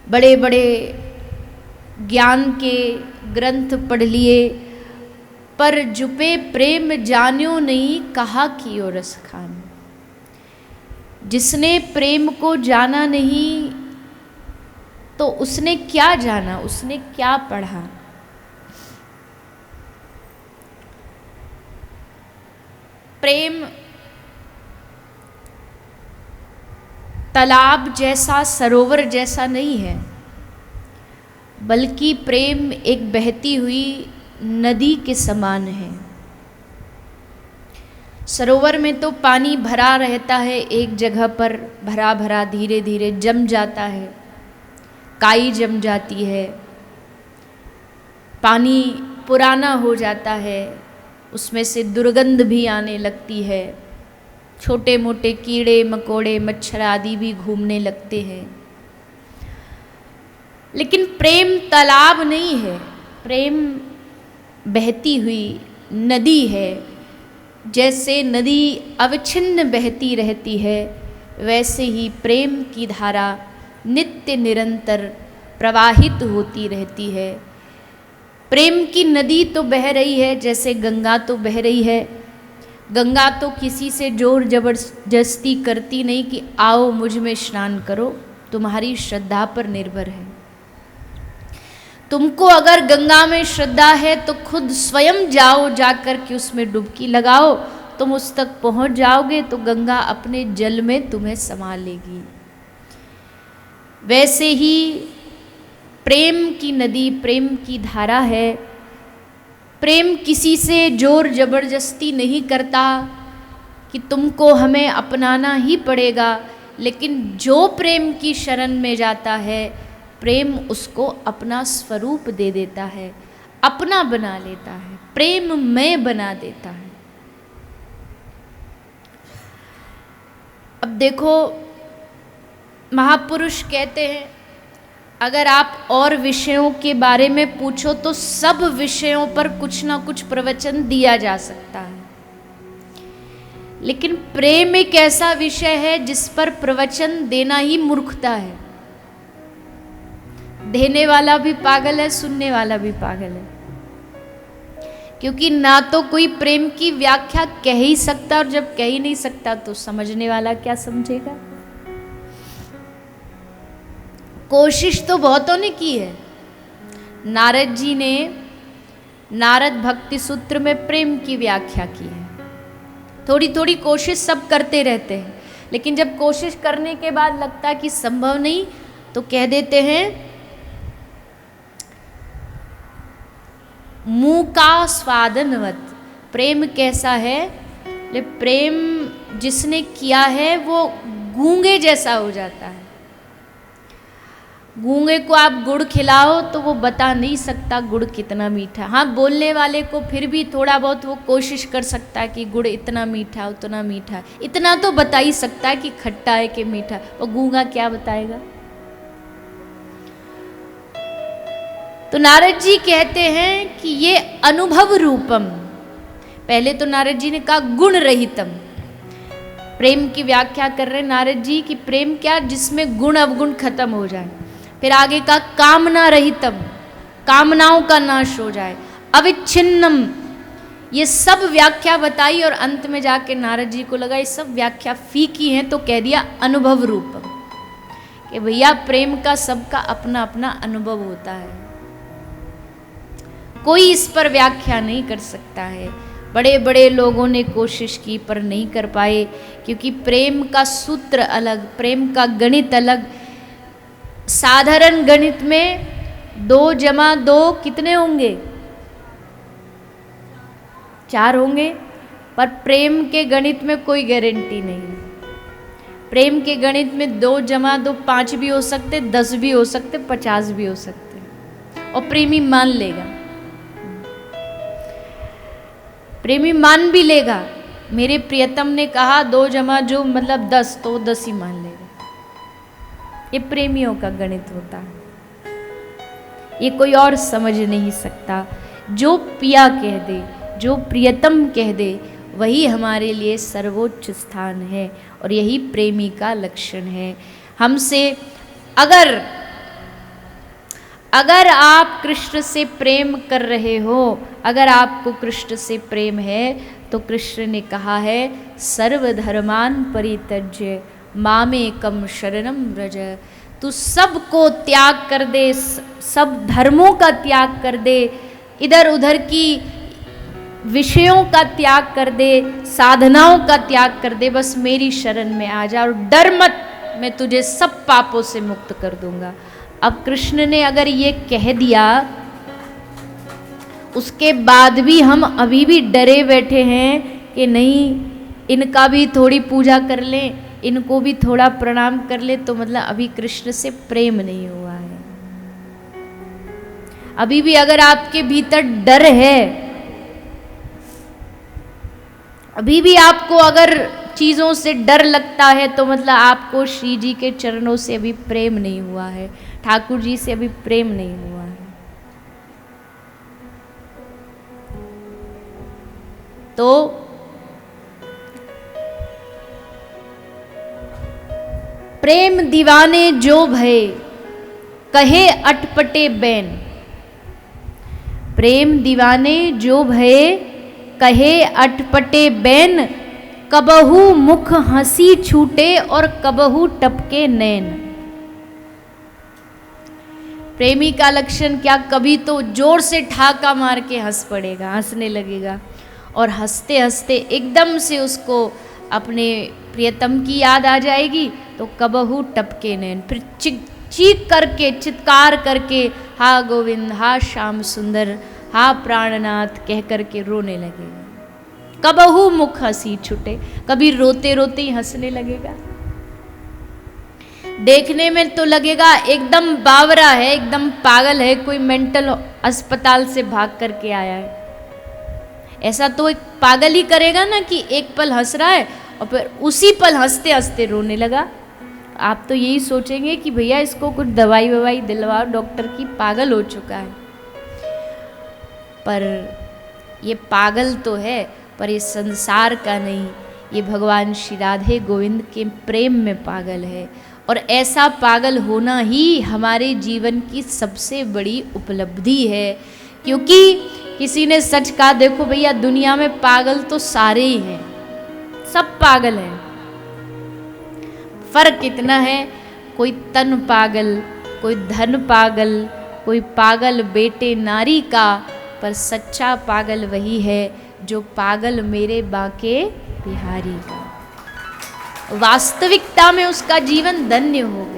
बड़े बड़े ज्ञान के ग्रंथ पढ़ लिए, पर जुपे प्रेम जान्यो नहीं, कहा कियो रस खान। जिसने प्रेम को जाना नहीं तो उसने क्या जाना, उसने क्या पढ़ा। प्रेम तालाब जैसा, सरोवर जैसा नहीं है, बल्कि प्रेम एक बहती हुई नदी के समान है। सरोवर में तो पानी भरा रहता है, एक जगह पर भरा भरा धीरे धीरे जम जाता है, काई जम जाती है, पानी पुराना हो जाता है, उसमें से दुर्गंध भी आने लगती है, छोटे मोटे कीड़े मकोड़े मच्छर आदि भी घूमने लगते हैं। लेकिन प्रेम तालाब नहीं है, प्रेम बहती हुई नदी है। जैसे नदी अविच्छिन्न बहती रहती है, वैसे ही प्रेम की धारा नित्य निरंतर प्रवाहित होती रहती है। प्रेम की नदी तो बह रही है, जैसे गंगा तो बह रही है। गंगा तो किसी से जोर जबरदस्ती करती नहीं कि आओ मुझ में स्नान करो, तुम्हारी श्रद्धा पर निर्भर है। तुमको अगर गंगा में श्रद्धा है तो खुद स्वयं जाओ, जाकर के उसमें डुबकी लगाओ, तुम उस तक पहुंच जाओगे तो गंगा अपने जल में तुम्हें समा लेगी। वैसे ही प्रेम की नदी, प्रेम की धारा है। प्रेम किसी से जोर जबरदस्ती नहीं करता कि तुमको हमें अपनाना ही पड़ेगा, लेकिन जो प्रेम की शरण में जाता है, प्रेम उसको अपना स्वरूप दे देता है, अपना बना लेता है, प्रेम में बना देता है। अब देखो, महापुरुष कहते हैं अगर आप और विषयों के बारे में पूछो तो सब विषयों पर कुछ ना कुछ प्रवचन दिया जा सकता है, लेकिन प्रेम एक ऐसा विषय है जिस पर प्रवचन देना ही मूर्खता है। देने वाला भी पागल है, सुनने वाला भी पागल है, क्योंकि ना तो कोई प्रेम की व्याख्या कह ही सकता, और जब कह ही नहीं सकता तो समझने वाला क्या समझेगा। कोशिश तो बहुतों ने की है। नारद जी ने नारद भक्ति सूत्र में प्रेम की व्याख्या की है। थोड़ी थोड़ी कोशिश सब करते रहते हैं, लेकिन जब कोशिश करने के बाद लगता कि संभव नहीं तो कह देते हैं मुंह का स्वादनवत। प्रेम कैसा है? प्रेम जिसने किया है वो गूंगे जैसा हो जाता है। गूंगे को आप गुड़ खिलाओ तो वो बता नहीं सकता गुड़ कितना मीठा। हाँ, बोलने वाले को फिर भी थोड़ा बहुत वो कोशिश कर सकता है कि गुड़ इतना मीठा उतना मीठा, इतना तो बता ही सकता है कि खट्टा है कि मीठा। वो गूंगा क्या बताएगा? तो नारद जी कहते हैं कि ये अनुभव रूपम। पहले तो नारद जी ने कहा गुण रहितम। प्रेम की व्याख्या कर रहे नारद जी कि प्रेम क्या, जिसमें गुण अवगुण खत्म हो जाए। फिर आगे का कामना रहितम, कामनाओं का नाश हो जाए। अविच्छिन्नम, ये सब व्याख्या बताई, और अंत में जाके नारद जी को लगा ये सब व्याख्या फीकी है, तो कह दिया अनुभव रूपम, कि भैया प्रेम का सबका अपना अपना अनुभव होता है, कोई इस पर व्याख्या नहीं कर सकता है। बड़े बड़े लोगों ने कोशिश की पर नहीं कर पाए, क्योंकि प्रेम का सूत्र अलग, प्रेम का गणित अलग। साधारण गणित में 2 + 2 कितने होंगे? 4 होंगे, पर प्रेम के गणित में कोई गारंटी नहीं। प्रेम के गणित में 2 + 2 5 भी हो सकते, 10 भी हो सकते, 50 भी हो सकते, और प्रेमी मान लेगा, प्रेमी मान भी लेगा। मेरे प्रियतम ने कहा 2 + जो मतलब 10, तो वो 10 ही मान लेगा। ये प्रेमियों का गणित होता है, ये कोई और समझ नहीं सकता। जो पिया कह दे, जो प्रियतम कह दे, वही हमारे लिए सर्वोच्च स्थान है, और यही प्रेमी का लक्षण है। हमसे अगर अगर आप कृष्ण से प्रेम कर रहे हो, अगर आपको कृष्ण से प्रेम है, तो कृष्ण ने कहा है सर्वधर्मान परित्यज्य मामेकम शरणम व्रज। तू सबको त्याग कर दे, सब धर्मों का त्याग कर दे, इधर उधर की विषयों का त्याग कर दे, साधनाओं का त्याग कर दे, बस मेरी शरण में आ जा और डर मत, मैं तुझे सब पापों से मुक्त कर दूंगा। अब कृष्ण ने अगर ये कह दिया, उसके बाद भी हम अभी भी डरे बैठे हैं कि नहीं इनका भी थोड़ी पूजा कर लें, इनको भी थोड़ा प्रणाम कर ले, तो मतलब अभी कृष्ण से प्रेम नहीं हुआ है। अभी भी अगर आपके भीतर डर है, अभी भी आपको अगर चीजों से डर लगता है, तो मतलब आपको श्री जी के चरणों से अभी प्रेम नहीं हुआ है, ठाकुर जी से अभी प्रेम नहीं हुआ है। तो प्रेम दीवाने जो भय कहे अटपटे बैन, प्रेम दीवाने जो भय कहे अटपटे बैन, कबहू मुख हंसी छूटे और कबहू टपके नैन। प्रेमी का लक्षण क्या, कभी तो जोर से ठाका मार के हंस पड़ेगा, हंसने लगेगा, और हंसते हंसते एकदम से उसको अपने प्रियतम की याद आ जाएगी, तो कबहू टपके नैन, फिर चीख करके चित्कार करके हा गोविंद, हा श्याम सुंदर, हा प्राणनाथ कह करके रोने लगेगा। कबहू मुख हंसी छूटे, कभी रोते रोते ही हंसने लगेगा। देखने में तो लगेगा एकदम बावरा है, एकदम पागल है, कोई मेंटल अस्पताल से भाग करके आया है। ऐसा तो एक पागल ही करेगा ना कि एक पल हंस रहा है और फिर उसी पल हंसते हंसते रोने लगा। आप तो यही सोचेंगे कि भैया इसको कुछ दवाई ववाई दिलवाओ, डॉक्टर की, पागल हो चुका है। पर ये पागल तो है, पर ये संसार का नहीं, ये भगवान श्री राधे गोविंद के प्रेम में पागल है। और ऐसा पागल होना ही हमारे जीवन की सबसे बड़ी उपलब्धि है। क्योंकि किसी ने सच कहा, देखो भैया दुनिया में पागल तो सारे ही हैं, सब पागल हैं, फर्क इतना है कोई तन पागल, कोई धन पागल, कोई पागल बेटे नारी का, पर सच्चा पागल वही है जो पागल मेरे बाके बिहारी का। वास्तविकता में उसका जीवन धन्य हो गया।